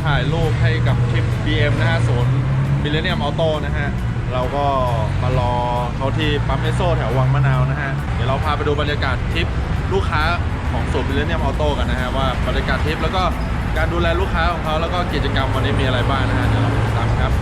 ถ่ายรูปให้กับทริป BM นะฮะศูนย์ Millennium Auto นะฮะเราก็มารอเขาที่ปั๊มเอสโซแถววังมะนาวนะฮะเดี๋ยวเราพาไปดูบรรยากาศทริปลูกค้าของศูนย์ Millennium Auto กันนะฮะว่าบรรยากาศทริปแล้วก็การดูแลลูกค้าของเขาแล้วก็กิจกรรมวันนี้มีอะไรบ้างนะฮะเดี๋ยวเราไปติดตามครับ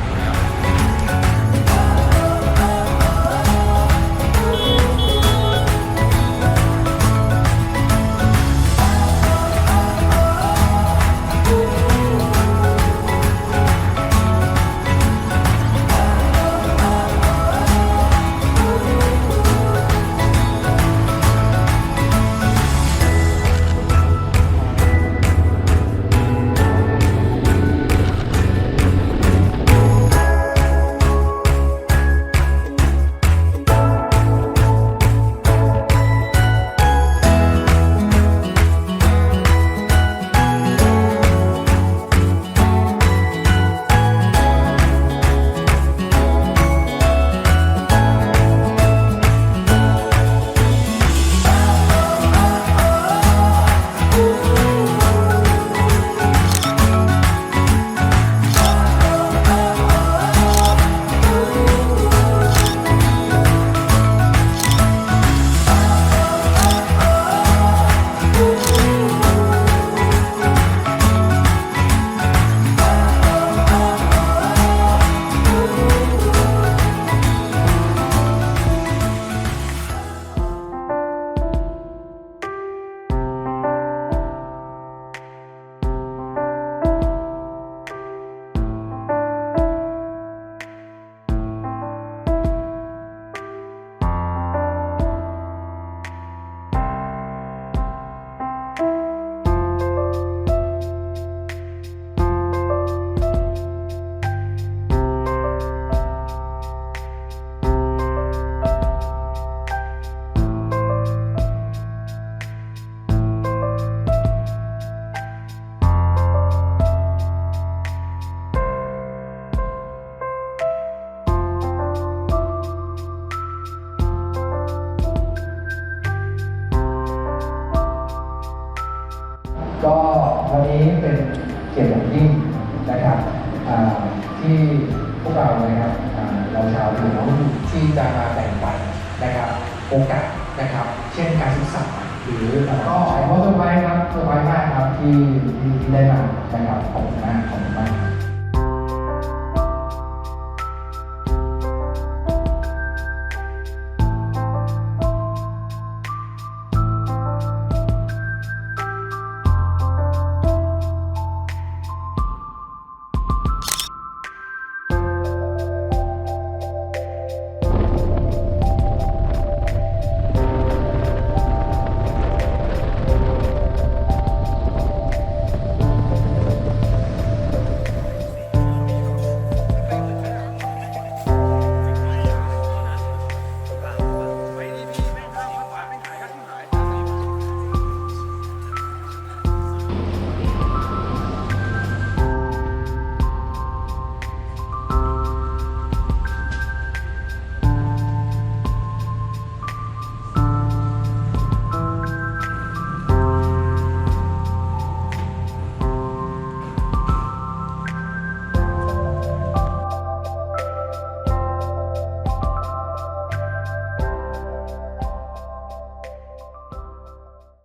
ก็วันนี้เป็นเกียรติอย่างยิ่งนะครับที่พวกเรานะครับเราชาวพี่น้องที่จะมาแบ่งปันนะครับโอกาสนะครับเช่นการศึกษาหรือก็ใช้ว่าเซอร์ไพรส์ครับเซอร์ไพรส์มากครับที่ได้มานะครับขอบคุณมาก